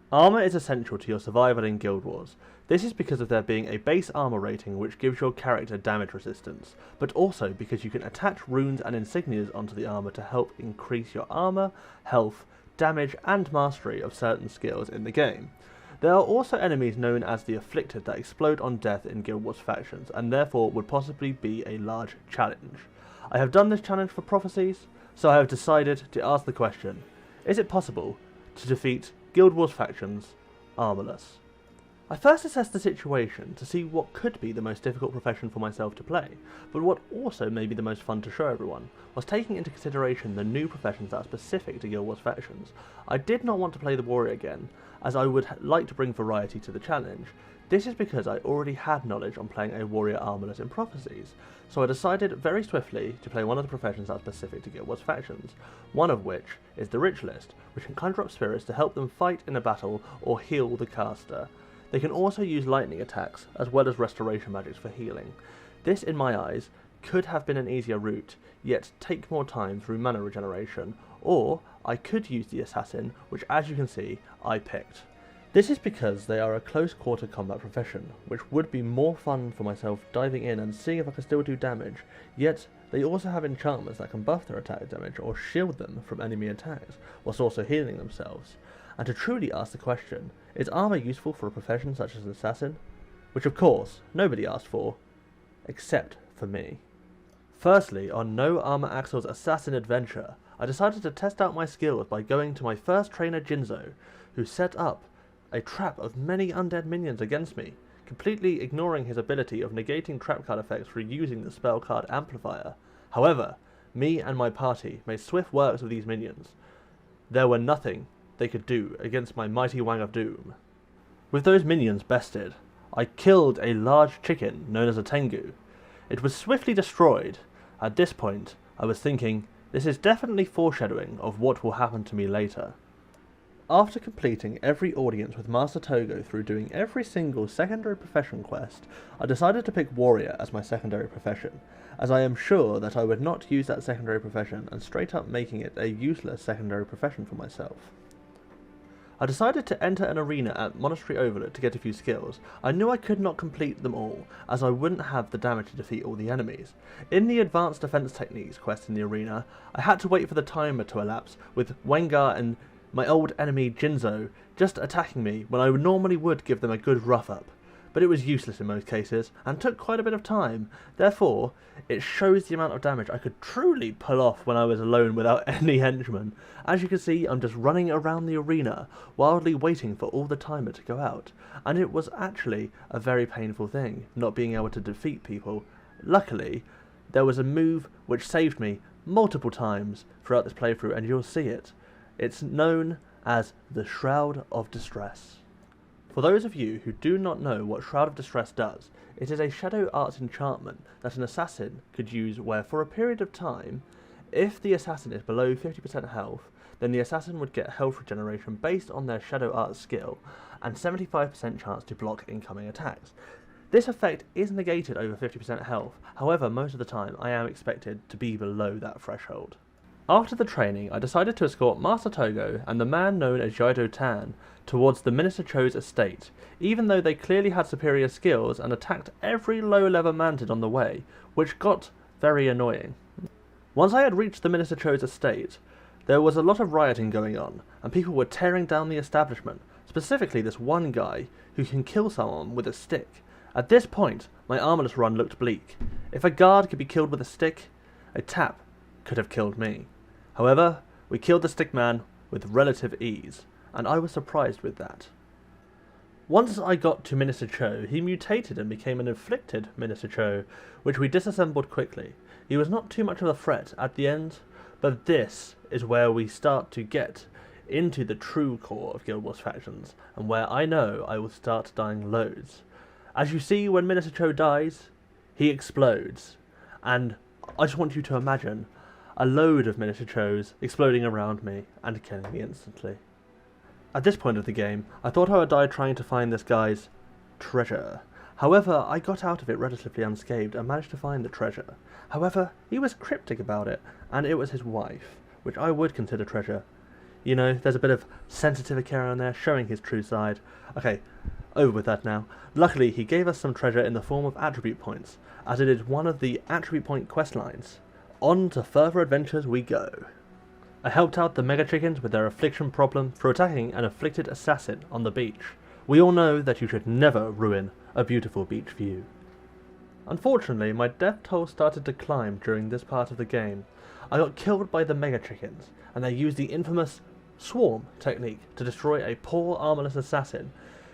Armour is essential to your survival in Guild Wars. This is because of there being a base armour rating which gives your character damage resistance, but also because you can attach runes and insignias onto the armour to help increase your armour, health, damage and mastery of certain skills in the game. There are also enemies known as the Afflicted that explode on death in Guild Wars factions, and therefore would possibly be a large challenge. I have done this challenge for Prophecies, so I have decided to ask the question, is it possible to defeat Guild Wars factions armourless? I first assessed the situation to see what could be the most difficult profession for myself to play, but what also may be the most fun to show everyone, was taking into consideration the new professions that are specific to Guild Wars factions. I did not want to play the Warrior again, as I would like to bring variety to the challenge. This is because I already had knowledge on playing a Warrior armourless in Prophecies, so I decided very swiftly to play one of the professions that are specific to Guild Wars factions, one of which is the Ritualist, which can conjure up spirits to help them fight in a battle or heal the caster. They can also use lightning attacks, as well as restoration magics for healing. This, in my eyes, could have been an easier route, yet take more time through mana regeneration, or I could use the Assassin, which as you can see, I picked. This is because they are a close quarter combat profession, which would be more fun for myself diving in and seeing if I can still do damage, yet they also have enchantments that can buff their attack damage or shield them from enemy attacks, whilst also healing themselves. And to truly ask the question, is armour useful for a profession such as an assassin? Which of course, nobody asked for, except for me. Firstly, on No Armour Axel's assassin adventure, I decided to test out my skills by going to my first trainer Jinzo, who set up a trap of many undead minions against me, completely ignoring his ability of negating trap card effects through using the spell card amplifier. However, me and my party made swift works of these minions. There were nothing they could do against my mighty Wang of Doom. With those minions bested, I killed a large chicken known as a Tengu. It was swiftly destroyed. At this point, I was thinking, this is definitely foreshadowing of what will happen to me later. After completing every audience with Master Togo through doing every single secondary profession quest, I decided to pick Warrior as my secondary profession, as I am sure that I would not use that secondary profession and straight up making it a useless secondary profession for myself. I decided to enter an arena at Monastery Overlook to get a few skills. I knew I could not complete them all, as I wouldn't have the damage to defeat all the enemies. In the Advanced Defense Techniques quest in the arena, I had to wait for the timer to elapse, with Wengar and my old enemy Jinzo just attacking me when I normally would give them a good rough up. But it was useless in most cases, and took quite a bit of time. Therefore, it shows the amount of damage I could truly pull off when I was alone without any henchmen. As you can see, I'm just running around the arena, wildly waiting for all the timer to go out. And it was actually a very painful thing, not being able to defeat people. Luckily, there was a move which saved me multiple times throughout this playthrough, and you'll see it. It's known as the Shroud of Distress. For those of you who do not know what Shroud of Distress does, it is a shadow arts enchantment that an assassin could use where for a period of time, if the assassin is below 50% health, then the assassin would get health regeneration based on their shadow arts skill and 75% chance to block incoming attacks. This effect is negated over 50% health, however most of the time I am expected to be below that threshold. After the training, I decided to escort Master Togo and the man known as Jaido Tan towards the Minister Cho's estate, even though they clearly had superior skills and attacked every low-level mantis on the way, which got very annoying. Once I had reached the Minister Cho's estate, there was a lot of rioting going on, and people were tearing down the establishment, specifically this one guy who can kill someone with a stick. At this point, my armourless run looked bleak. If a guard could be killed with a stick, a tap could have killed me. However, we killed the stick man with relative ease, and I was surprised with that. Once I got to Minister Cho, he mutated and became an afflicted Minister Cho, which we disassembled quickly. He was not too much of a threat at the end, but this is where we start to get into the true core of Guild Wars factions, and where I know I will start dying loads. As you see, when Minister Cho dies, he explodes, and I just want you to imagine a load of Minister Chos exploding around me and killing me instantly. At this point of the game, I thought I would die trying to find this guy's treasure. However, I got out of it relatively unscathed and managed to find the treasure. However, he was cryptic about it, and it was his wife, which I would consider treasure. You know, there's a bit of sensitive Achaerion there, showing his true side. Okay, over with that now. Luckily, he gave us some treasure in the form of attribute points, as it is one of the attribute point quest lines. On to further adventures we go. I helped out the Mega Chickens with their affliction problem through attacking an afflicted assassin on the beach. We all know that you should never ruin a beautiful beach view. Unfortunately, my death toll started to climb during this part of the game. I got killed by the Mega Chickens, and they used the infamous swarm technique to destroy a poor armourless assassin.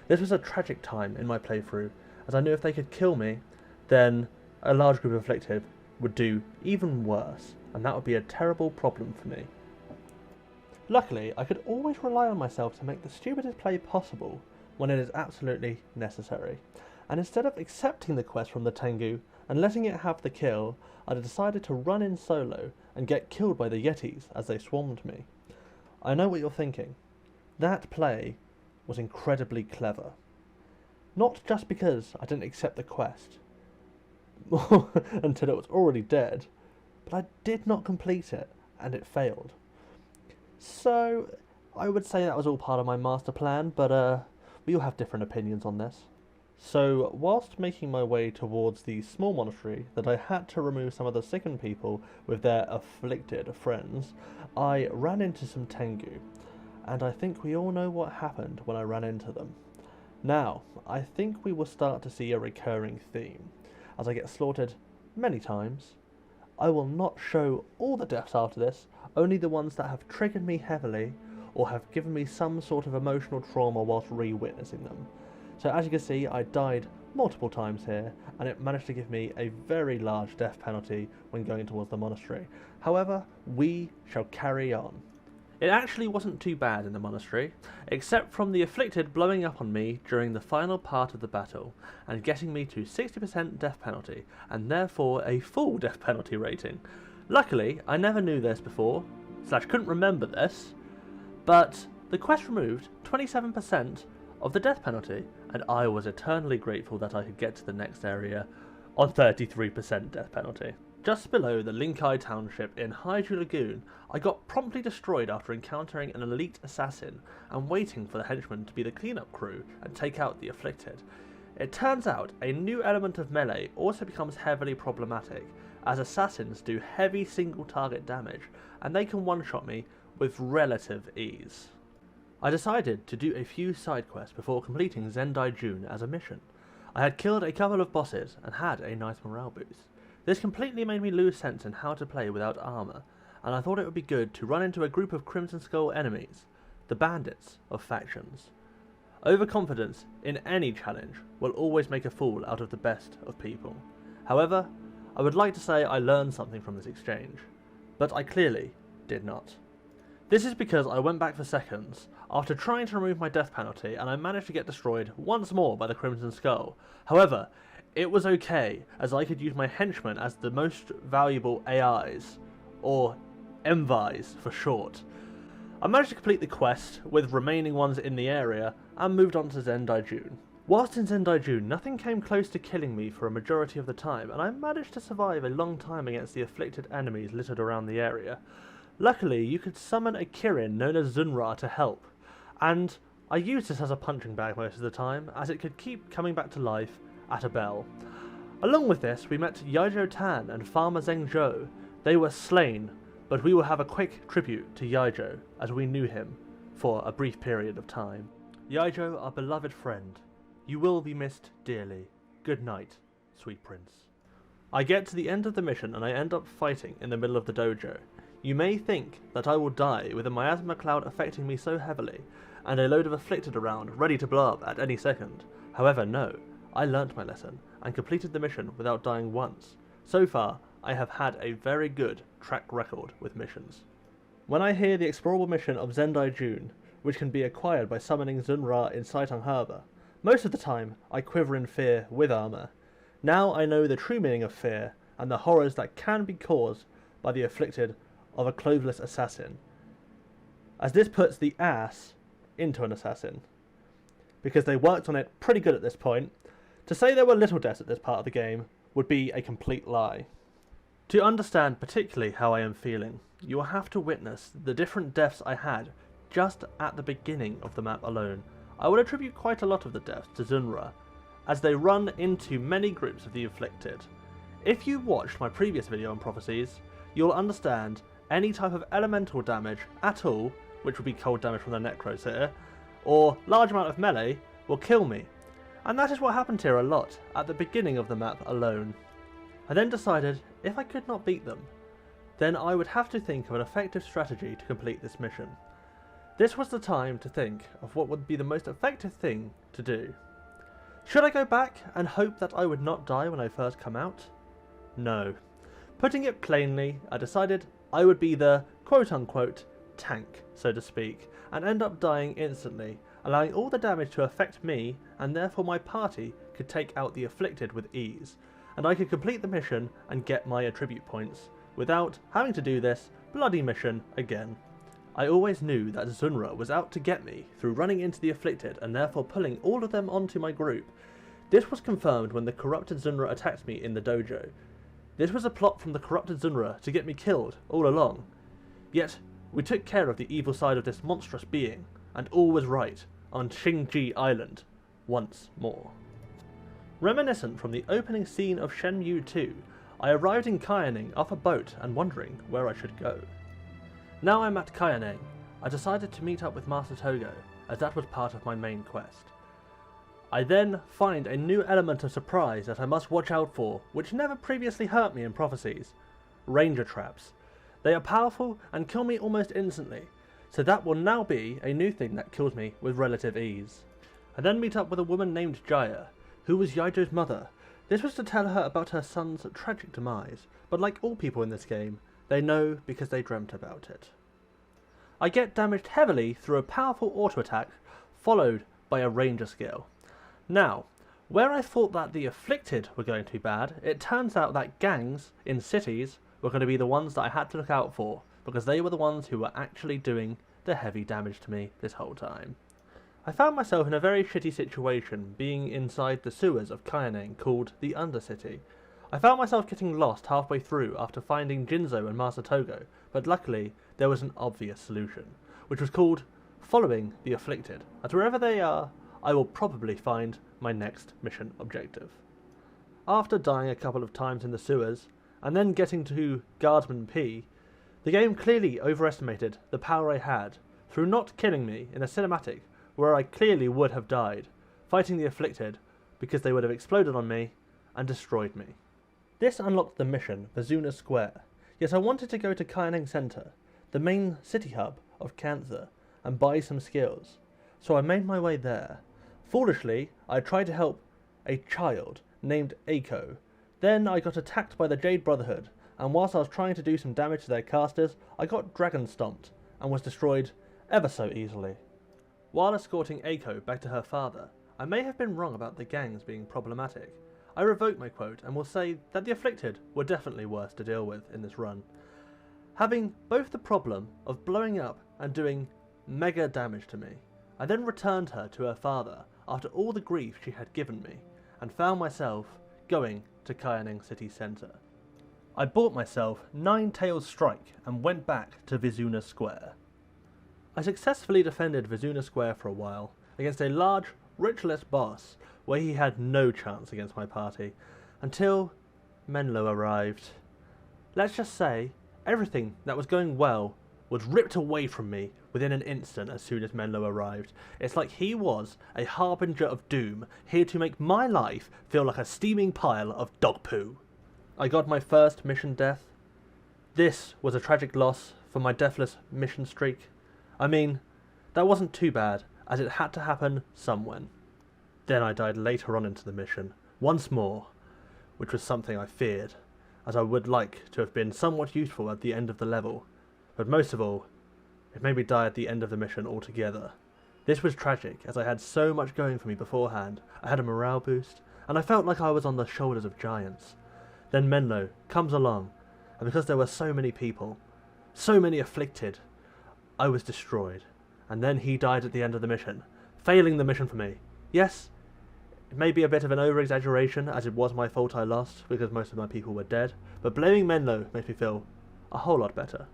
This was a tragic time in my playthrough, as I knew if they could kill me, then a large group of afflicted would do even worse, and that would be a terrible problem for me. Luckily, I could always rely on myself to make the stupidest play possible when it is absolutely necessary, and instead of accepting the quest from the Tengu and letting it have the kill, I decided to run in solo and get killed by the Yetis as they swarmed me. I know what you're thinking. That play was incredibly clever. Not just because I didn't accept the quest until it was already dead, but I did not complete it and it failed. So I would say that was all part of my master plan, but we all have different opinions on this. So whilst making my way towards the small monastery that I had to remove some of the sickened people with their afflicted friends, I ran into some Tengu, and I think we all know what happened when I ran into them. Now, I think we will start to see a recurring theme, as I get slaughtered many times. I will not show all the deaths after this, only the ones that have triggered me heavily, or have given me some sort of emotional trauma whilst re-witnessing them. So as you can see, I died multiple times here, and it managed to give me a very large death penalty when going towards the monastery. However, we shall carry on. It actually wasn't too bad in the monastery, except from the afflicted blowing up on me during the final part of the battle, and getting me to 60% death penalty, and therefore a full death penalty rating. Luckily, I never knew this before, / couldn't remember this, but the quest removed 27% of the death penalty, and I was eternally grateful that I could get to the next area on 33% death penalty. Just below the Linkai township in Hydra Lagoon, I got promptly destroyed after encountering an elite assassin and waiting for the henchmen to be the cleanup crew and take out the afflicted. It turns out a new element of melee also becomes heavily problematic, as assassins do heavy single target damage and they can one-shot me with relative ease. I decided to do a few side quests before completing Zendai June as a mission. I had killed a couple of bosses and had a nice morale boost. This completely made me lose sense in how to play without armour, and I thought it would be good to run into a group of Crimson Skull enemies, the bandits of factions. Overconfidence in any challenge will always make a fool out of the best of people. However, I would like to say I learned something from this exchange, but I clearly did not. This is because I went back for seconds after trying to remove my death penalty, and I managed to get destroyed once more by the Crimson Skull. However, it was okay, as I could use my henchmen as the most valuable AIs, or MVIs for short. I managed to complete the quest with remaining ones in the area and moved on to Zendai June. Whilst in Zendai June, nothing came close to killing me for a majority of the time, and I managed to survive a long time against the afflicted enemies littered around the area. Luckily, you could summon a Kirin known as Zunra to help, and I used this as a punching bag most of the time, as it could keep coming back to life at a bell. Along with this, we met Yaijo Tan and Farmer Zheng Zhou. They were slain, but we will have a quick tribute to Yaijo, as we knew him for a brief period of time. Yaijo, our beloved friend, you will be missed dearly. Good night, sweet prince. I get to the end of the mission and I end up fighting in the middle of the dojo. You may think that I will die with a miasma cloud affecting me so heavily, and a load of afflicted around ready to blow up at any second. However, no, I learnt my lesson and completed the mission without dying once. So far, I have had a very good track record with missions. When I hear the explorable mission of Zendai June, which can be acquired by summoning Zunra in Saitang Harbour, most of the time I quiver in fear with armour. Now I know the true meaning of fear and the horrors that can be caused by the afflicted of a clothesless assassin, as this puts the ass into an assassin, because they worked on it pretty good at this point. To say there were little deaths at this part of the game would be a complete lie. To understand particularly how I am feeling, you will have to witness the different deaths I had just at the beginning of the map alone, I would attribute quite a lot of the deaths to Zunra, as they run into many groups of the Afflicted. If you watched my previous video on prophecies, you'll understand any type of elemental damage at all, which would be cold damage from the Necros here, or large amount of melee, will kill me. And that is what happened here a lot, at the beginning of the map alone. I then decided, if I could not beat them, then I would have to think of an effective strategy to complete this mission. This was the time to think of what would be the most effective thing to do. Should I go back and hope that I would not die when I first come out? No. Putting it plainly, I decided I would be the quote-unquote tank, so to speak, and end up dying instantly, allowing all the damage to affect me, and therefore my party could take out the Afflicted with ease, and I could complete the mission and get my attribute points, without having to do this bloody mission again. I always knew that Zunra was out to get me through running into the Afflicted and therefore pulling all of them onto my group. This was confirmed when the corrupted Zunra attacked me in the dojo. This was a plot from the corrupted Zunra to get me killed all along. Yet, we took care of the evil side of this monstrous being, and all was right on Xingji Island once more. Reminiscent from the opening scene of Shenmue 2, I arrived in Kayaning off a boat and wondering where I should go. Now I'm at Kayaning, I decided to meet up with Master Togo, as that was part of my main quest. I then find a new element of surprise that I must watch out for, which never previously hurt me in prophecies. Ranger traps. They are powerful and kill me almost instantly, so that will now be a new thing that kills me with relative ease. I then meet up with a woman named Jaya, who was Yaijo's mother. This was to tell her about her son's tragic demise, but like all people in this game, they know because they dreamt about it. I get damaged heavily through a powerful auto attack, followed by a ranger skill. Now, where I thought that the Afflicted were going to be bad, it turns out that gangs in cities were going to be the ones that I had to look out for, because they were the ones who were actually doing the heavy damage to me this whole time. I found myself in a very shitty situation, being inside the sewers of Kayaning called the Undercity. I found myself getting lost halfway through after finding Jinzo and Master Togo, but luckily there was an obvious solution, which was called following the Afflicted, as wherever they are, I will probably find my next mission objective. After dying a couple of times in the sewers, and then getting to Guardsman P, the game clearly overestimated the power I had through not killing me in a cinematic where I clearly would have died, fighting the Afflicted because they would have exploded on me and destroyed me. This unlocked the mission Vizuna Square, yet I wanted to go to Kayaning Center, the main city hub of Cancer, and buy some skills, so I made my way there. Foolishly, I tried to help a child named Aiko. Then I got attacked by the Jade Brotherhood, and whilst I was trying to do some damage to their casters, I got dragon stomped and was destroyed ever so easily. While escorting Aiko back to her father, I may have been wrong about the gangs being problematic. I revoke my quote and will say that the Afflicted were definitely worse to deal with in this run, having both the problem of blowing up and doing mega damage to me. I then returned her to her father after all the grief she had given me, and found myself going to Kayaning City Centre. I bought myself 9 Tails Strike and went back to Vizuna Square. I successfully defended Vizuna Square for a while against a large, ritualist boss where he had no chance against my party, until Menlo arrived. Let's just say, everything that was going well was ripped away from me within an instant as soon as Menlo arrived. It's like he was a harbinger of doom, here to make my life feel like a steaming pile of dog poo. I got my first mission death. This was a tragic loss for my deathless mission streak. I mean, that wasn't too bad, as it had to happen somewhen. Then I died later on into the mission, once more, which was something I feared, as I would like to have been somewhat useful at the end of the level. But most of all, it made me die at the end of the mission altogether. This was tragic, as I had so much going for me beforehand. I had a morale boost, and I felt like I was on the shoulders of giants. Then Menlo comes along, and because there were so many people, so many afflicted, I was destroyed. And then he died at the end of the mission, failing the mission for me. Yes, it may be a bit of an over-exaggeration, as it was my fault I lost, because most of my people were dead, but blaming Menlo makes me feel a whole lot better.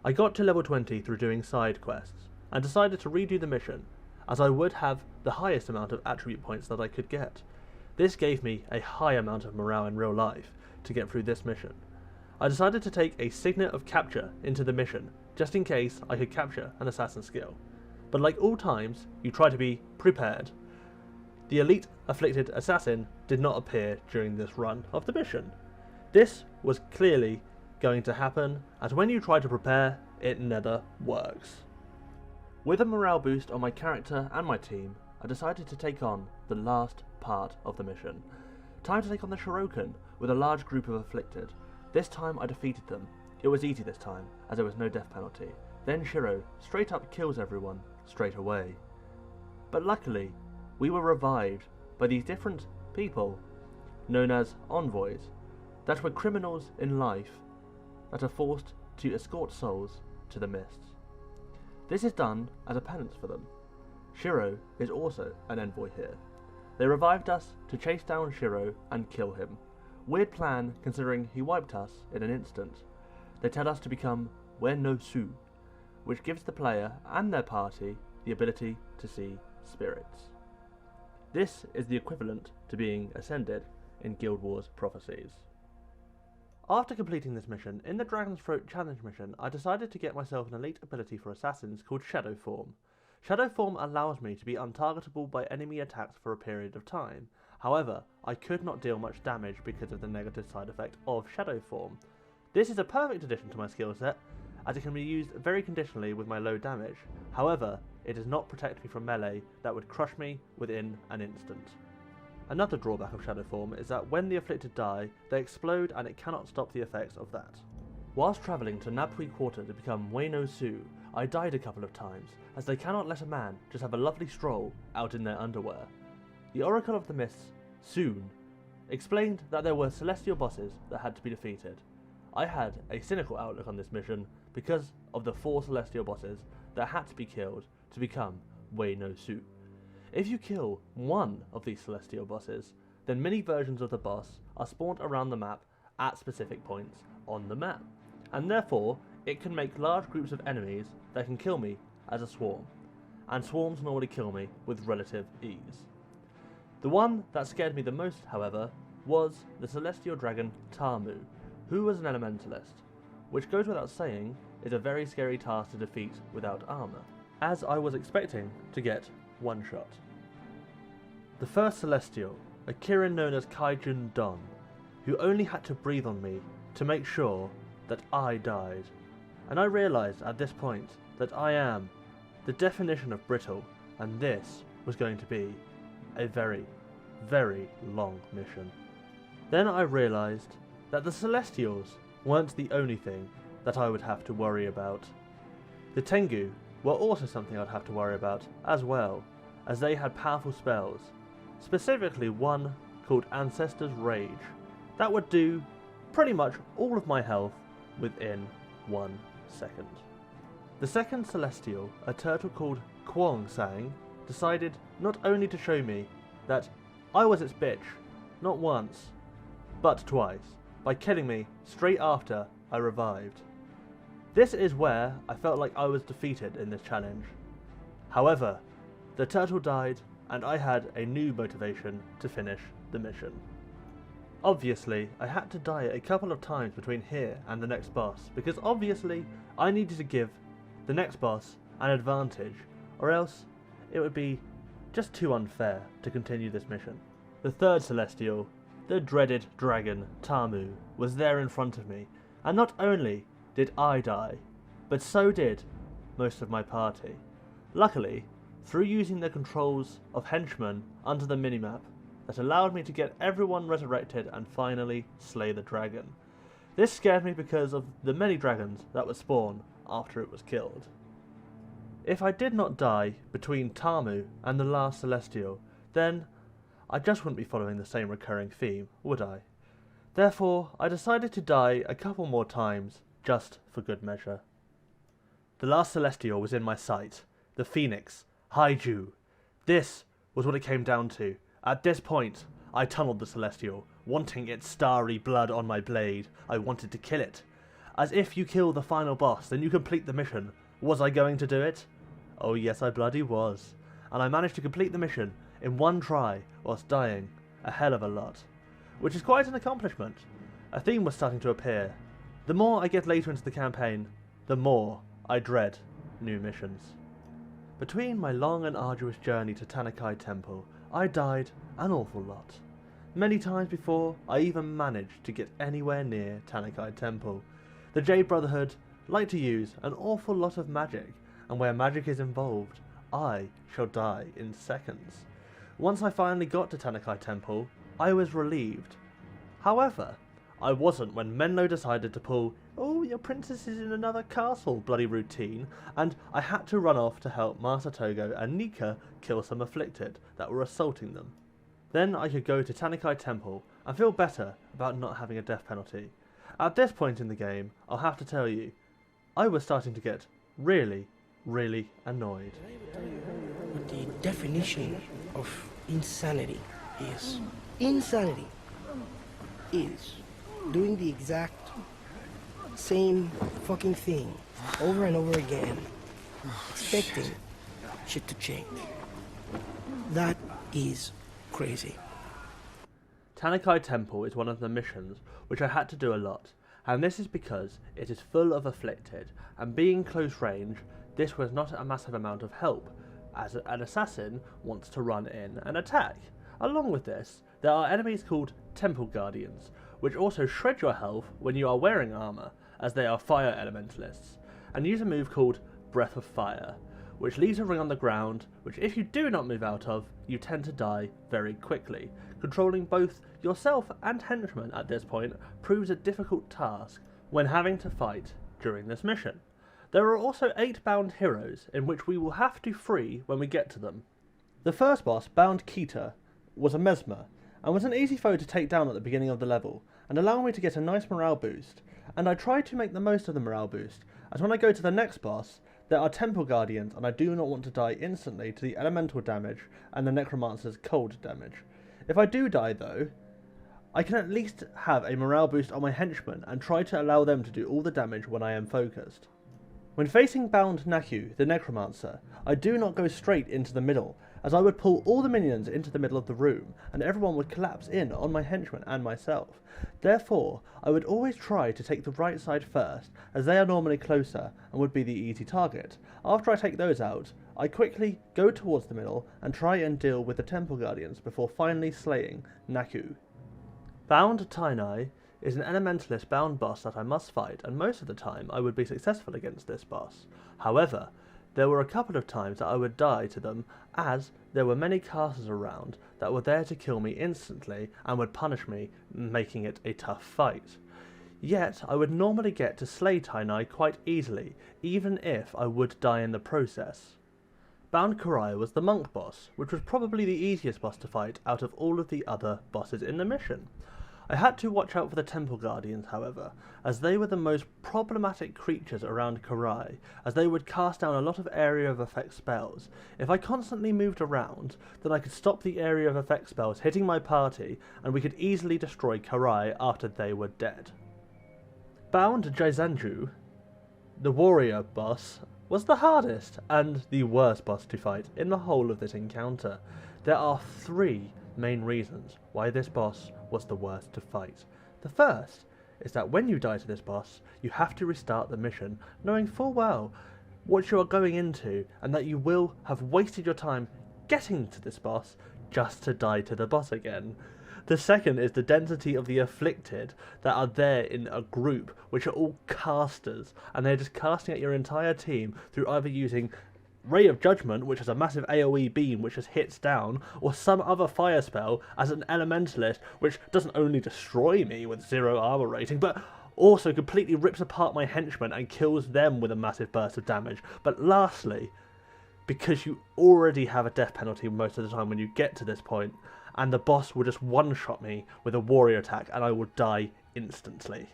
I got to level 20 through doing side quests. and decided to redo the mission, as I would have the highest amount of attribute points that I could get. This gave me a high amount of morale in real life to get through this mission. I decided to take a Signet of Capture into the mission, just in case I could capture an assassin skill. But like all times, you try to be prepared. The elite afflicted assassin did not appear during this run of the mission. This was clearly going to happen, as when you try to prepare, it never works. With a morale boost on my character and my team, I decided to take on the last part of the mission. Time to take on the Shirokan with a large group of afflicted. This time I defeated them. It was easy this time, as there was no death penalty. Then Shiro straight up kills everyone straight away. But luckily, we were revived by these different people, known as envoys, that were criminals in life that are forced to escort souls to the mists. This is done as a penance for them. Shiro is also an envoy here. They revived us to chase down Shiro and kill him. Weird plan considering he wiped us in an instant. They tell us to become We no Su, which gives the player and their party the ability to see spirits. This is the equivalent to being ascended in Guild Wars Prophecies. After completing this mission, in the Dragon's Throat challenge mission, I decided to get myself an elite ability for assassins called Shadow Form. Shadow Form allows me to be untargetable by enemy attacks for a period of time. However, I could not deal much damage because of the negative side effect of Shadow Form. This is a perfect addition to my skill set, as it can be used very conditionally with my low damage. However, it does not protect me from melee that would crush me within an instant. Another drawback of Shadow Form is that when the afflicted die, they explode and it cannot stop the effects of that. Whilst travelling to Napui Quarter to become Ueno Su, I died a couple of times, as they cannot let a man just have a lovely stroll out in their underwear. The Oracle of the Mists, Soon, explained that there were celestial bosses that had to be defeated. I had a cynical outlook on this mission because of the 4 celestial bosses that had to be killed to become Ueno Su. If you kill one of these celestial bosses, then mini versions of the boss are spawned around the map at specific points on the map, and therefore it can make large groups of enemies that can kill me as a swarm, and swarms normally kill me with relative ease. The one that scared me the most, however, was the celestial dragon Tamu, who was an elementalist, which goes without saying is a very scary task to defeat without armour, as I was expecting to get one shot. The first celestial, Achaerion known as Kaijun Don, who only had to breathe on me to make sure that I died, and I realised at this point that I am the definition of brittle, and this was going to be a very, very long mission. Then I realised that the Celestials weren't the only thing that I would have to worry about. The Tengu were also something I'd have to worry about as well, as they had powerful spells, specifically one called Ancestor's Rage, that would do pretty much all of my health within 1 second. The second Celestial, a turtle called Kwong Sang, decided not only to show me that I was its bitch, not once, but twice, by killing me straight after I revived. This is where I felt like I was defeated in this challenge. However, the turtle died and I had a new motivation to finish the mission. Obviously, I had to die a couple of times between here and the next boss, because obviously I needed to give the next boss an advantage, or else it would be just too unfair to continue this mission. The third Celestial, the dreaded dragon Tamu, was there in front of me, and not only did I die, but so did most of my party. Luckily, through using the controls of henchmen under the minimap, that allowed me to get everyone resurrected and finally slay the dragon. This scared me because of the many dragons that would spawn after it was killed. If I did not die between Tamu and the last Celestial, then I just wouldn't be following the same recurring theme, would I? Therefore, I decided to die a couple more times, just for good measure. The last Celestial was in my sight, the Phoenix, Haiju. This was what it came down to. At this point, I tunneled the Celestial, wanting its starry blood on my blade. I wanted to kill it. As if you kill the final boss, then you complete the mission. Was I going to do it? Oh yes, I bloody was. And I managed to complete the mission in one try whilst dying a hell of a lot. Which is quite an accomplishment. A theme was starting to appear. The more I get later into the campaign, the more I dread new missions. Between my long and arduous journey to Tanakai Temple, I died an awful lot. Many times before I even managed to get anywhere near Tanakai Temple. The Jade Brotherhood like to use an awful lot of magic, and where magic is involved, I shall die in seconds. Once I finally got to Tanakai Temple, I was relieved. However, I wasn't when Menlo decided to pull, "Oh, your princess is in another castle" bloody routine, and I had to run off to help Master Togo and Nika kill some afflicted that were assaulting them. Then I could go to Tanakai Temple and feel better about not having a death penalty. At this point in the game, I'll have to tell you, I was starting to get really, really annoyed. What the definition of insanity is. Insanity is doing the exact same fucking thing over and over again, expecting shit to change. That is crazy. Tanakai Temple is one of the missions which I had to do a lot, and this is because it is full of afflicted, and being close range, this was not a massive amount of help, as an assassin wants to run in and attack. Along with this, there are enemies called Temple Guardians, which also shred your health when you are wearing armour, as they are fire elementalists, and use a move called Breath of Fire, which leaves a ring on the ground, which if you do not move out of, you tend to die very quickly. Controlling both yourself and henchmen at this point proves a difficult task when having to fight during this mission. There are also 8 bound heroes, in which we will have to free when we get to them. The first boss, Bound Kita, was a Mesmer, and was an easy foe to take down at the beginning of the level, and allow me to get a nice morale boost, and I try to make the most of the morale boost, as when I go to the next boss, there are Temple Guardians, and I do not want to die instantly to the elemental damage and the Necromancer's cold damage. If I do die though, I can at least have a morale boost on my henchmen and try to allow them to do all the damage when I am focused. When facing Bound Naku, the Necromancer, I do not go straight into the middle, as I would pull all the minions into the middle of the room, and everyone would collapse in on my henchmen and myself. Therefore, I would always try to take the right side first, as they are normally closer and would be the easy target. After I take those out, I quickly go towards the middle and try and deal with the Temple Guardians before finally slaying Naku. Bound Tainai is an elementalist bound boss that I must fight, and most of the time I would be successful against this boss. However, there were a couple of times that I would die to them, as there were many casters around that were there to kill me instantly and would punish me, making it a tough fight. Yet I would normally get to slay Tainai quite easily, even if I would die in the process. Bound Karai was the monk boss, which was probably the easiest boss to fight out of all of the other bosses in the mission. I had to watch out for the Temple Guardians, however, as they were the most problematic creatures around Karai, as they would cast down a lot of area of effect spells. If I constantly moved around, then I could stop the area of effect spells hitting my party, and we could easily destroy Karai after they were dead. Bound Jaizanju, the warrior boss, was the hardest and the worst boss to fight in the whole of this encounter. There are 3 main reasons why this boss was the worst to fight. The first is that when you die to this boss, you have to restart the mission, knowing full well what you are going into and that you will have wasted your time getting to this boss just to die to the boss again. The second is the density of the afflicted that are there in a group, which are all casters, and they're just casting at your entire team through either using Ray of Judgment, which is a massive AoE beam which just hits down, or some other fire spell as an elementalist, which doesn't only destroy me with 0 armor rating, but also completely rips apart my henchmen and kills them with a massive burst of damage. But lastly, because you already have a death penalty most of the time when you get to this point, and the boss will just one-shot me with a warrior attack and I will die instantly.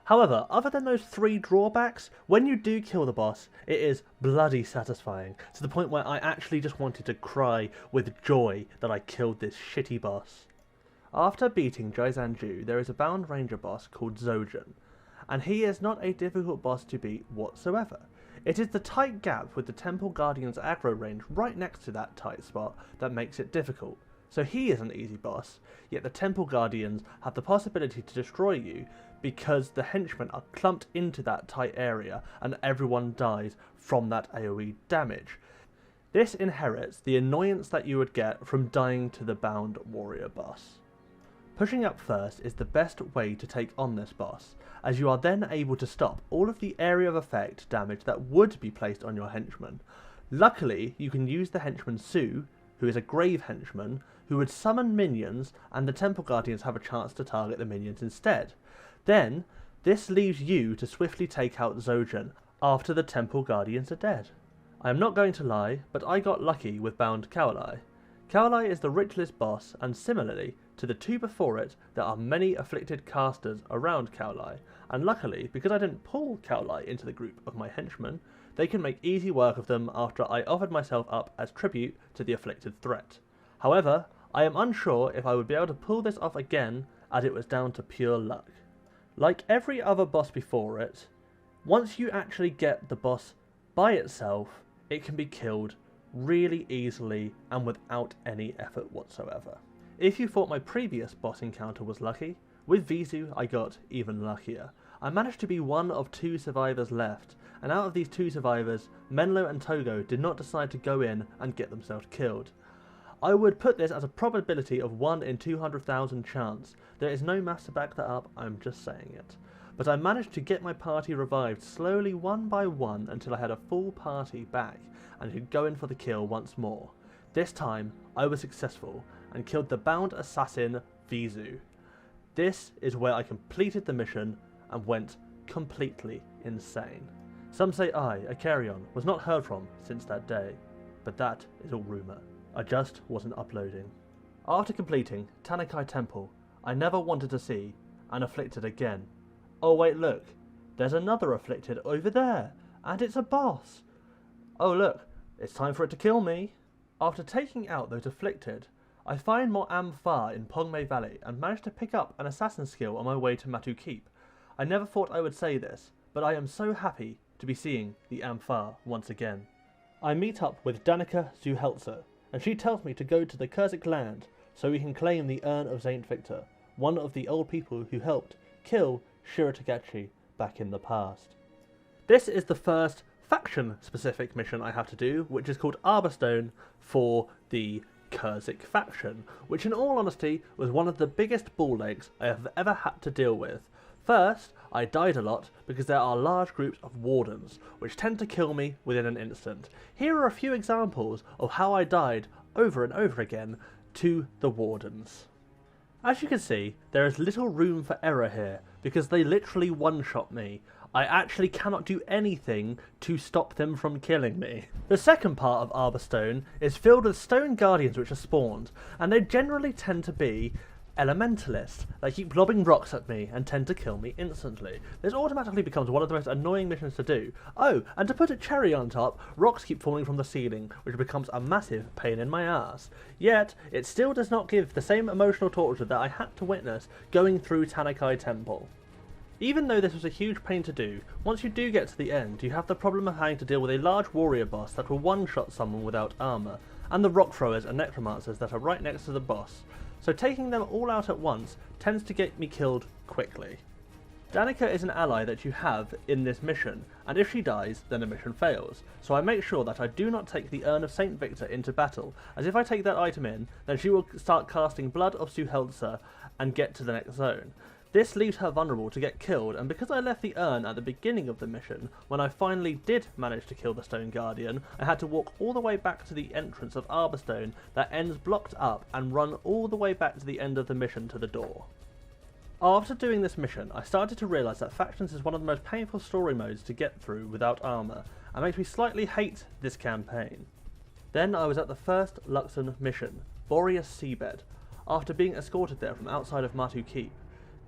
However, other than those 3 drawbacks, when you do kill the boss, it is bloody satisfying, to the point where I actually just wanted to cry with joy that I killed this shitty boss. After beating Jaizanju, there is a bound ranger boss called Zojin, and he is not a difficult boss to beat whatsoever. It is the tight gap with the Temple Guardian's aggro range right next to that tight spot that makes it difficult. So he is an easy boss, yet the Temple Guardians have the possibility to destroy you because the henchmen are clumped into that tight area and everyone dies from that AoE damage. This inherits the annoyance that you would get from dying to the bound warrior boss. Pushing up first is the best way to take on this boss, as you are then able to stop all of the area of effect damage that would be placed on your henchman. Luckily, you can use the henchman Sue, who is a grave henchman, who would summon minions, and the Temple Guardians have a chance to target the minions instead. Then, this leaves you to swiftly take out Zojin after the Temple Guardians are dead. I am not going to lie, but I got lucky with bound Kaolai. Kaolai is the richless boss, and similarly to the two before it, there are many afflicted casters around Kaolai, and luckily, because I didn't pull Kaolai into the group of my henchmen, they can make easy work of them after I offered myself up as tribute to the afflicted threat. However, I am unsure if I would be able to pull this off again, as it was down to pure luck. Like every other boss before it, once you actually get the boss by itself, it can be killed really easily and without any effort whatsoever. If you thought my previous boss encounter was lucky, with Vizu I got even luckier. I managed to be one of 2 survivors left, and out of these 2 survivors, Menlo and Togo did not decide to go in and get themselves killed. I would put this as a probability of 1 in 200,000 chance. There is no maths to back that up, I'm just saying it. But I managed to get my party revived slowly one by one until I had a full party back and could go in for the kill once more. This time, I was successful and killed the bound assassin Vizu. This is where I completed the mission and went completely insane. Some say I, Achaerion, was not heard from since that day, but that is all rumour. I just wasn't uploading. After completing Tanakai Temple, I never wanted to see an afflicted again. Oh wait, look, there's another afflicted over there, and it's a boss. Oh look, it's time for it to kill me. After taking out those afflicted, I find more Amphar in Pongmei Valley and managed to pick up an assassin skill on my way to Matu Keep. I never thought I would say this, but I am so happy to be seeing the Amphar once again. I meet up with Danica Zuhelzer, and she tells me to go to the Kurzik land so we can claim the Urn of Saint Victor, one of the old people who helped kill Shiratagachi back in the past. This is the first faction-specific mission I have to do, which is called Arborstone for the Kurzik faction, which in all honesty was one of the biggest ball aches I have ever had to deal with. First, I died a lot because there are large groups of wardens, which tend to kill me within an instant. Here are a few examples of how I died over and over again to the wardens. As you can see, there is little room for error here, because they literally one-shot me. I actually cannot do anything to stop them from killing me. The second part of Arborstone is filled with stone guardians which are spawned, and they generally tend to be elementalists. They keep lobbing rocks at me and tend to kill me instantly. This automatically becomes one of the most annoying missions to do. Oh, and to put a cherry on top, rocks keep falling from the ceiling, which becomes a massive pain in my ass. Yet, it still does not give the same emotional torture that I had to witness going through Tanakai Temple. Even though this was a huge pain to do, once you do get to the end, you have the problem of having to deal with a large warrior boss that will one-shot someone without armour, and the rock throwers and necromancers that are right next to the boss. So taking them all out at once tends to get me killed quickly. Danica is an ally that you have in this mission, and if she dies, then the mission fails. So I make sure that I do not take the Urn of Saint Victor into battle, as if I take that item in, then she will start casting Blood of Zuhelzer and get to the next zone. This leaves her vulnerable to get killed, and because I left the urn at the beginning of the mission, when I finally did manage to kill the Stone Guardian, I had to walk all the way back to the entrance of Arborstone that ends blocked up and run all the way back to the end of the mission to the door. After doing this mission, I started to realise that Factions is one of the most painful story modes to get through without armour, and makes me slightly hate this campaign. Then I was at the first Luxon mission, Boreas Seabed, after being escorted there from outside of Matu Keep.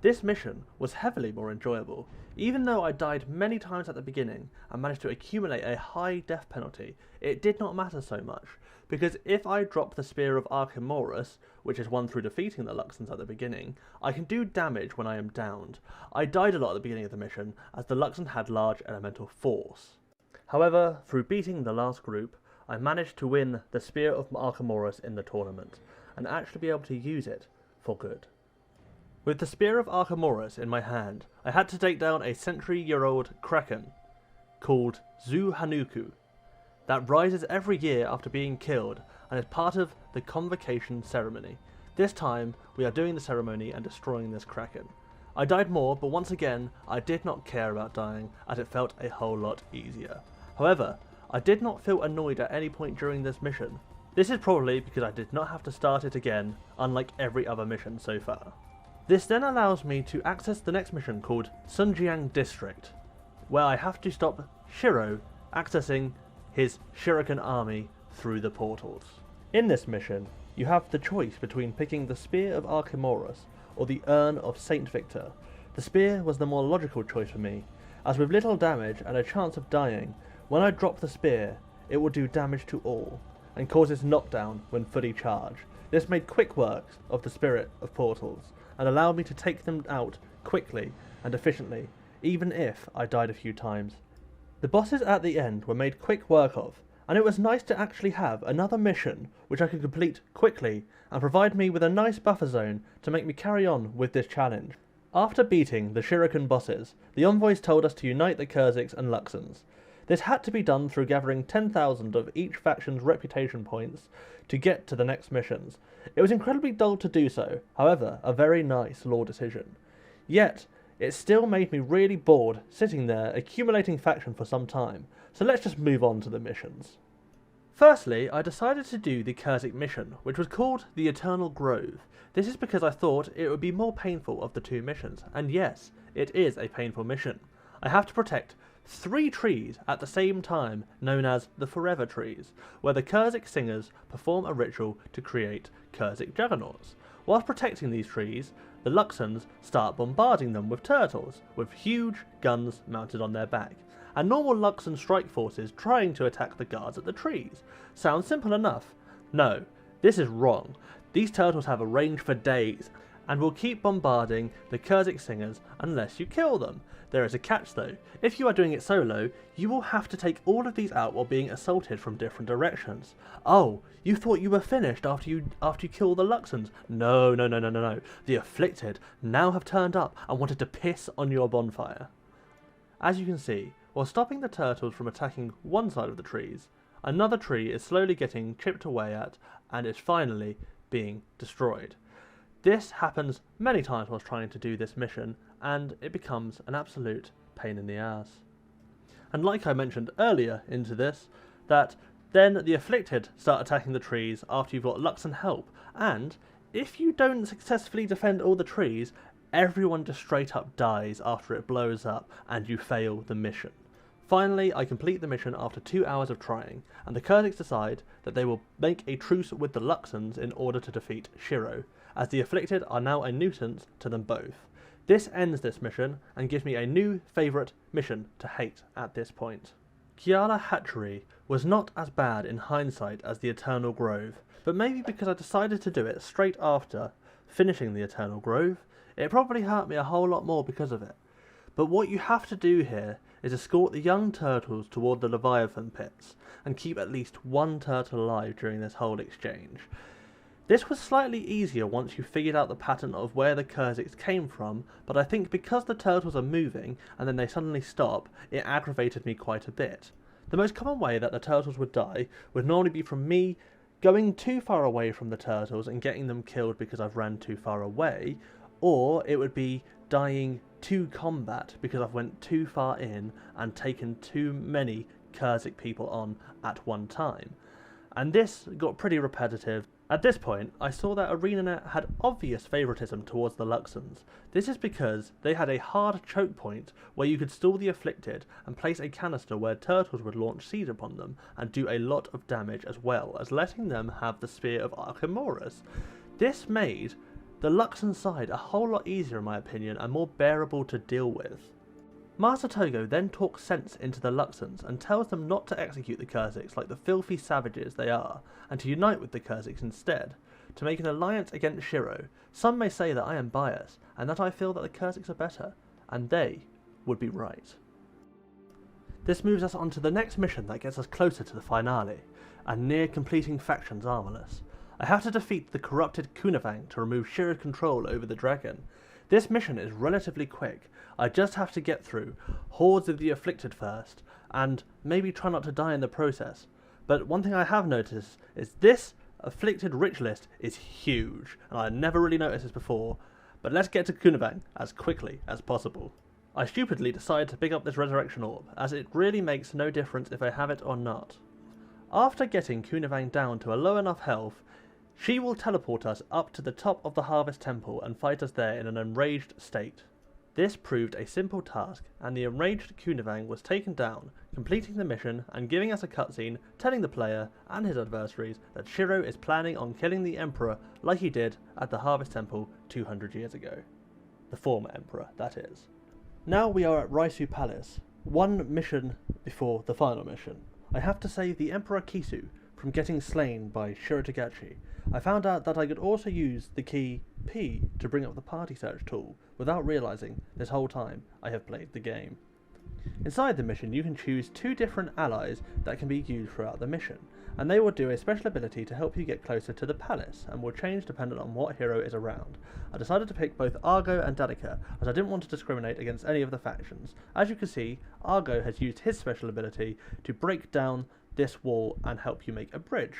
This mission was heavily more enjoyable. Even though I died many times at the beginning and managed to accumulate a high death penalty, it did not matter so much, because if I drop the Spear of Armourless, which is won through defeating the Luxons at the beginning, I can do damage when I am downed. I died a lot at the beginning of the mission, as the Luxon had large elemental force. However, through beating the last group, I managed to win the Spear of Armourless in the tournament, and actually be able to use it for good. With the Spear of Armourless in my hand, I had to take down a century-year-old kraken called Zu Hanuku that rises every year after being killed and is part of the convocation ceremony. This time, we are doing the ceremony and destroying this kraken. I died more, but once again, I did not care about dying, as it felt a whole lot easier. However, I did not feel annoyed at any point during this mission. This is probably because I did not have to start it again, unlike every other mission so far. This then allows me to access the next mission called Sunjiang District, where I have to stop Shiro accessing his Shuriken army through the portals. In this mission, you have the choice between picking the Spear of Armourless or the Urn of Saint Victor. The Spear was the more logical choice for me, as with little damage and a chance of dying, when I drop the Spear, it will do damage to all, and causes knockdown when fully charged. This made quick work of the Spirit of Portals, and allowed me to take them out quickly and efficiently, even if I died a few times. The bosses at the end were made quick work of, and it was nice to actually have another mission which I could complete quickly and provide me with a nice buffer zone to make me carry on with this challenge. After beating the Shuriken bosses, the envoys told us to unite the Kurziks and Luxons. This had to be done through gathering 10,000 of each faction's reputation points to get to the next missions. It was incredibly dull to do so, however, a very nice lore decision. Yet, it still made me really bored sitting there accumulating faction for some time, so let's just move on to the missions. Firstly, I decided to do the Kurzik mission, which was called the Eternal Grove. This is because I thought it would be more painful of the two missions, and yes, it is a painful mission. I have to protect 3 trees at the same time, known as the Forever Trees, where the Kurzik singers perform a ritual to create Kurzik juggernauts. Whilst protecting these trees, the Luxons start bombarding them with turtles, with huge guns mounted on their back, and normal Luxon strike forces trying to attack the guards at the trees. Sounds simple enough. No, this is wrong. These turtles have a range for days, and will keep bombarding the Kurzik singers unless you kill them. There is a catch though. If you are doing it solo, you will have to take all of these out while being assaulted from different directions. Oh, you thought you were finished after you kill the Luxons? No. The Afflicted now have turned up and wanted to piss on your bonfire. As you can see, while stopping the turtles from attacking one side of the trees, another tree is slowly getting chipped away at and is finally being destroyed. This happens many times whilst trying to do this mission, and it becomes an absolute pain in the ass. And like I mentioned earlier into this, that then the Afflicted start attacking the trees after you've got Luxon help, and if you don't successfully defend all the trees, everyone just straight up dies after it blows up and you fail the mission. Finally, I complete the mission after 2 hours of trying, and the Kurziks decide that they will make a truce with the Luxons in order to defeat Shiro, as the Afflicted are now a nuisance to them both. This ends this mission, and gives me a new favourite mission to hate at this point. Kiala Hatchery was not as bad in hindsight as the Eternal Grove, but maybe because I decided to do it straight after finishing the Eternal Grove, it probably hurt me a whole lot more because of it. But what you have to do here is escort the young turtles toward the Leviathan pits, and keep at least one turtle alive during this whole exchange. This was slightly easier once you figured out the pattern of where the Kurziks came from, but I think because the turtles are moving and then they suddenly stop, it aggravated me quite a bit. The most common way that the turtles would die would normally be from me going too far away from the turtles and getting them killed because I've ran too far away, or it would be dying to combat because I've went too far in and taken too many Kurzik people on at one time. And this got pretty repetitive. At this point, I saw that ArenaNet had obvious favouritism towards the Luxons. This is because they had a hard choke point where you could stall the Afflicted and place a canister where turtles would launch seed upon them and do a lot of damage, as well as letting them have the Spear of Armourless. This made the Luxon side a whole lot easier in my opinion and more bearable to deal with. Master Togo then talks sense into the Luxons and tells them not to execute the Kurziks like the filthy savages they are, and to unite with the Kurziks instead, to make an alliance against Shiro. Some may say that I am biased, and that I feel that the Kurziks are better, and they would be right. This moves us on to the next mission that gets us closer to the finale, and near completing Factions Armourless. I have to defeat the corrupted Kunavang to remove Shiro's control over the dragon. This mission is relatively quick. I just have to get through hordes of the afflicted first, and maybe try not to die in the process. But one thing I have noticed is this afflicted rich list is huge, and I never really noticed this before. But let's get to Kunavang as quickly as possible. I stupidly decided to pick up this resurrection orb, as it really makes no difference if I have it or not. After getting Kunavang down to a low enough health, she will teleport us up to the top of the Harvest Temple and fight us there in an enraged state. This proved a simple task, and the enraged Kunavang was taken down, completing the mission and giving us a cutscene telling the player and his adversaries that Shiro is planning on killing the Emperor like he did at the Harvest Temple 200 years ago. The former Emperor, that is. Now we are at Raisu Palace, one mission before the final mission. I have to save the Emperor Kisu from getting slain by Shiro Tagachi. I found out that I could also use the key P to bring up the party search tool without realising this whole time I have played the game. Inside the mission you can choose 2 different allies that can be used throughout the mission, and they will do a special ability to help you get closer to the palace and will change dependent on what hero is around. I decided to pick both Argo and Danica as I didn't want to discriminate against any of the factions. As you can see, Argo has used his special ability to break down this wall and help you make a bridge.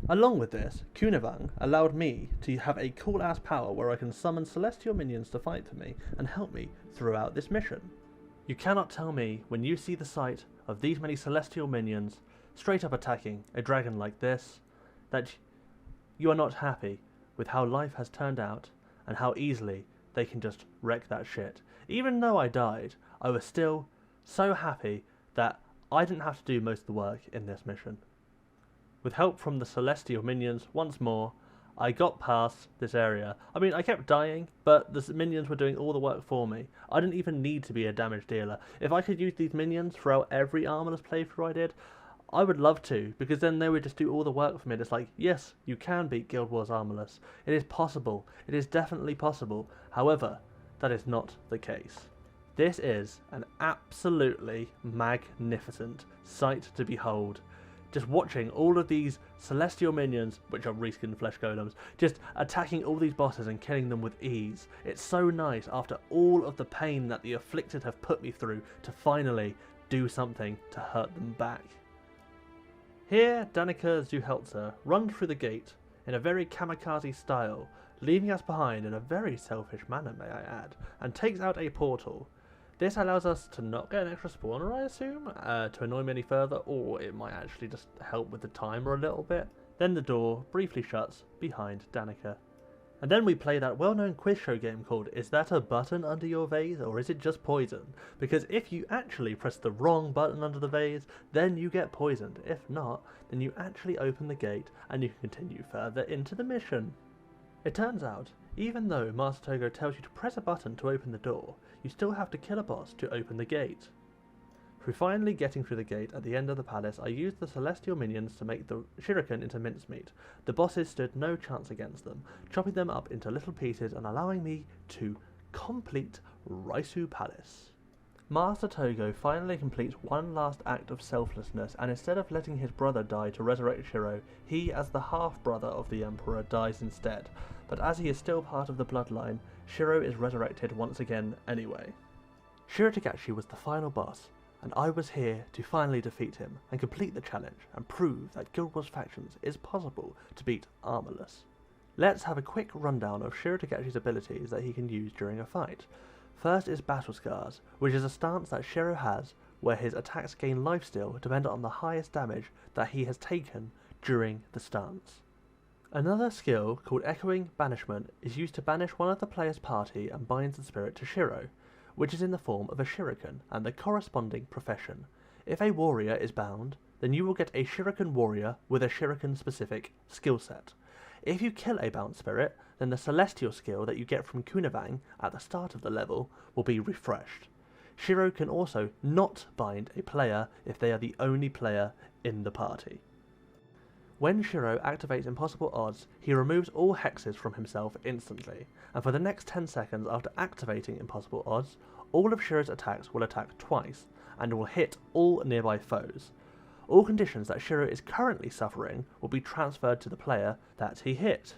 Along with this, Kunavang allowed me to have a cool ass power where I can summon celestial minions to fight for me and help me throughout this mission. You cannot tell me when you see the sight of these many celestial minions straight up attacking a dragon like this that you are not happy with how life has turned out and how easily they can just wreck that shit. Even though I died, I was still so happy that I didn't have to do most of the work in this mission. With help from the celestial minions once more, I got past this area. I mean, I kept dying, but the minions were doing all the work for me. I didn't even need to be a damage dealer. If I could use these minions throughout every Armourless playthrough I did, I would love to, because then they would just do all the work for me. It's like, yes, you can beat Guild Wars Armourless. It is possible. It is definitely possible. However, that is not the case. This is an absolutely magnificent sight to behold. Just watching all of these celestial minions, which are reskinned flesh golems, just attacking all these bosses and killing them with ease. It's so nice after all of the pain that the afflicted have put me through to finally do something to hurt them back. Here, Danica Zuheltzer runs through the gate in a very kamikaze style, leaving us behind in a very selfish manner, may I add, and takes out a portal. This allows us to not get an extra spawner, I assume, to annoy me any further, or it might actually just help with the timer a little bit. Then the door briefly shuts behind Danica. And then we play that well-known quiz show game called Is That a Button Under Your Vase, or Is It Just Poison? Because if you actually press the wrong button under the vase, then you get poisoned. If not, then you actually open the gate and you can continue further into the mission. It turns out, even though Master Togo tells you to press a button to open the door, you still have to kill a boss to open the gate. Through finally getting through the gate at the end of the palace, I used the celestial minions to make the shuriken into mincemeat. The bosses stood no chance against them, chopping them up into little pieces and allowing me to complete Raisu Palace. Master Togo finally completes one last act of selflessness, and instead of letting his brother die to resurrect Shiro, he, as the half-brother of the Emperor, dies instead. But as he is still part of the bloodline, Shiro is resurrected once again anyway. Shiro Tagachi was the final boss, and I was here to finally defeat him and complete the challenge and prove that Guild Wars Factions is possible to beat Armourless. Let's have a quick rundown of Shiro Tagachi's abilities that he can use during a fight. First is Battle Scars, which is a stance that Shiro has where his attacks gain lifesteal dependent on the highest damage that he has taken during the stance. Another skill, called Echoing Banishment, is used to banish one of the player's party and binds the spirit to Shiro, which is in the form of a shuriken and the corresponding profession. If a warrior is bound, then you will get a shuriken warrior with a shuriken-specific skill set. If you kill a bound spirit, then the celestial skill that you get from Kunavang at the start of the level will be refreshed. Shiro can also not bind a player if they are the only player in the party. When Shiro activates Impossible Odds, he removes all hexes from himself instantly, and for the next 10 seconds after activating Impossible Odds, all of Shiro's attacks will attack twice, and will hit all nearby foes. All conditions that Shiro is currently suffering will be transferred to the player that he hit.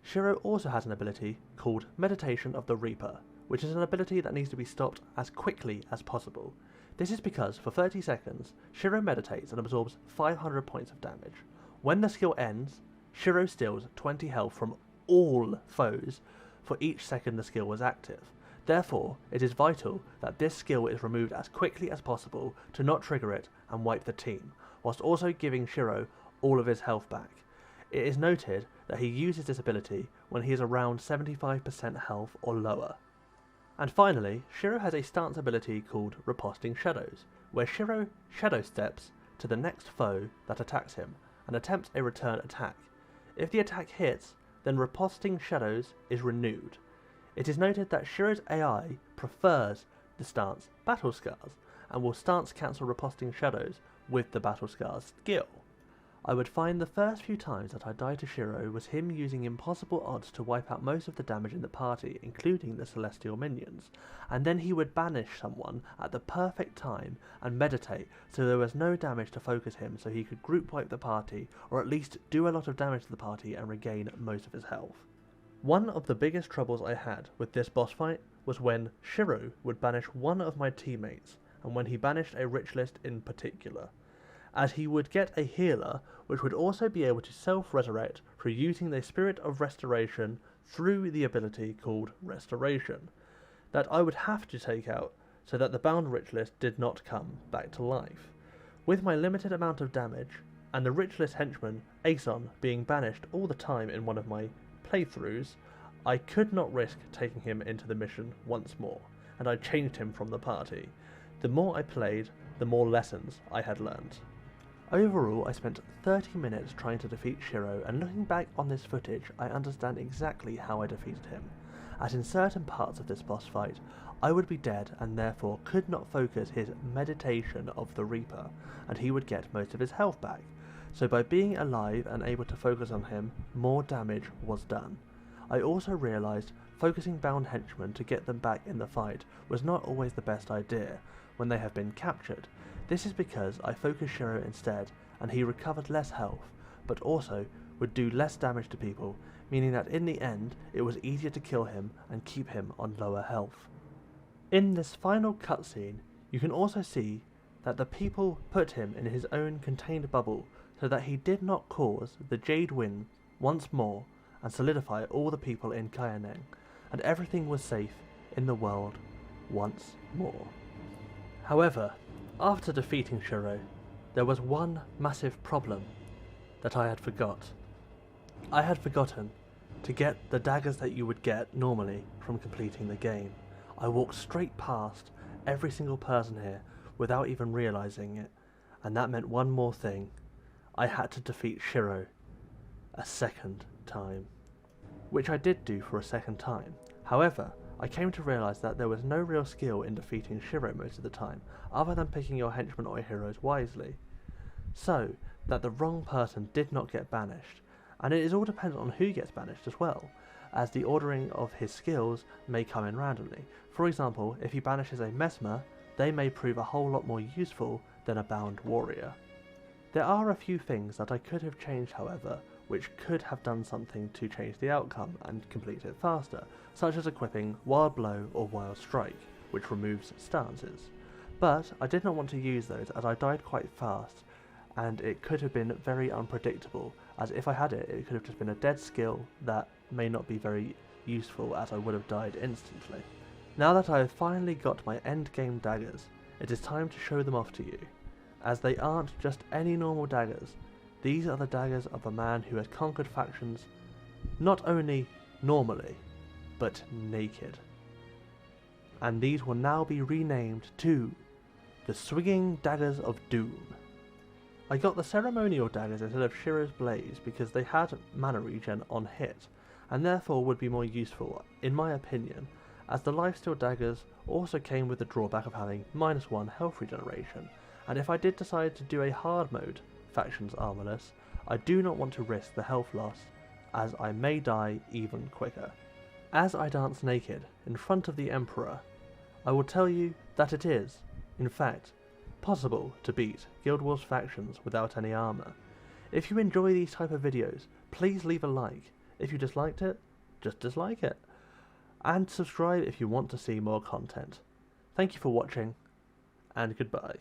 Shiro also has an ability called Meditation of the Reaper, which is an ability that needs to be stopped as quickly as possible. This is because for 30 seconds, Shiro meditates and absorbs 500 points of damage. When the skill ends, Shiro steals 20 health from all foes for each second the skill was active. Therefore, it is vital that this skill is removed as quickly as possible to not trigger it and wipe the team, whilst also giving Shiro all of his health back. It is noted that he uses this ability when he is around 75% health or lower. And finally, Shiro has a stance ability called Riposting Shadows, where Shiro shadow steps to the next foe that attacks him and attempts a return attack. If the attack hits, then Riposting Shadows is renewed. It is noted that Shiro's AI prefers the stance Battle Scars and will stance cancel Riposting Shadows with the Battle Scars skill. I would find the first few times that I died to Shiro was him using impossible odds to wipe out most of the damage in the party, including the celestial minions, and then he would banish someone at the perfect time and meditate so there was no damage to focus him so he could group wipe the party, or at least do a lot of damage to the party and regain most of his health. One of the biggest troubles I had with this boss fight was when Shiro would banish one of my teammates, and when he banished a rich list in particular, as he would get a healer which would also be able to self-resurrect through using the Spirit of Restoration through the ability called Restoration, that I would have to take out so that the bound rich list did not come back to life. With my limited amount of damage, and the rich list henchman, Achaerion, being banished all the time in one of my playthroughs, I could not risk taking him into the mission once more, and I changed him from the party. The more I played, the more lessons I had learned. Overall, I spent 30 minutes trying to defeat Shiro, and looking back on this footage, I understand exactly how I defeated him, as in certain parts of this boss fight, I would be dead and therefore could not focus his Meditation of the Reaper, and he would get most of his health back. So by being alive and able to focus on him, more damage was done. I also realised focusing bound henchmen to get them back in the fight was not always the best idea when they have been captured. This is because I focused Shiro instead, and he recovered less health, but also would do less damage to people, meaning that in the end it was easier to kill him and keep him on lower health. In this final cutscene, you can also see that the people put him in his own contained bubble so that he did not cause the Jade Wind once more and solidify all the people in Kayaneng, and everything was safe in the world once more. However, after defeating Shiro, there was one massive problem that I had forgot. I had forgotten to get the daggers that you would get normally from completing the game. I walked straight past every single person here without even realising it, and that meant one more thing. I had to defeat Shiro a second time, which I did do for a second time. However, I came to realise that there was no real skill in defeating Shiro most of the time, other than picking your henchmen or heroes wisely, so that the wrong person did not get banished, and it is all dependent on who gets banished as well, as the ordering of his skills may come in randomly. For example, if he banishes a Mesmer, they may prove a whole lot more useful than a bound warrior. There are a few things that I could have changed, however, which could have done something to change the outcome and complete it faster, such as equipping Wild Blow or Wild Strike, which removes stances. But I did not want to use those as I died quite fast, and it could have been very unpredictable, as if I had it, it could have just been a dead skill that may not be very useful, as I would have died instantly. Now that I have finally got my endgame daggers, it is time to show them off to you, as they aren't just any normal daggers. These are the daggers of a man who has conquered factions not only normally, but naked. And these will now be renamed to the Swinging Daggers of Doom. I got the ceremonial daggers instead of Shiro's Blaze because they had mana regen on hit, and therefore would be more useful, in my opinion, as the lifesteal daggers also came with the drawback of having -1 health regeneration, and if I did decide to do a hard mode factions Armourless, I do not want to risk the health loss, as I may die even quicker. As I dance naked in front of the Emperor, I will tell you that it is, in fact, possible to beat Guild Wars factions without any armour. If you enjoy these type of videos, please leave a like. If you disliked it, just dislike it. And subscribe if you want to see more content. Thank you for watching, and goodbye.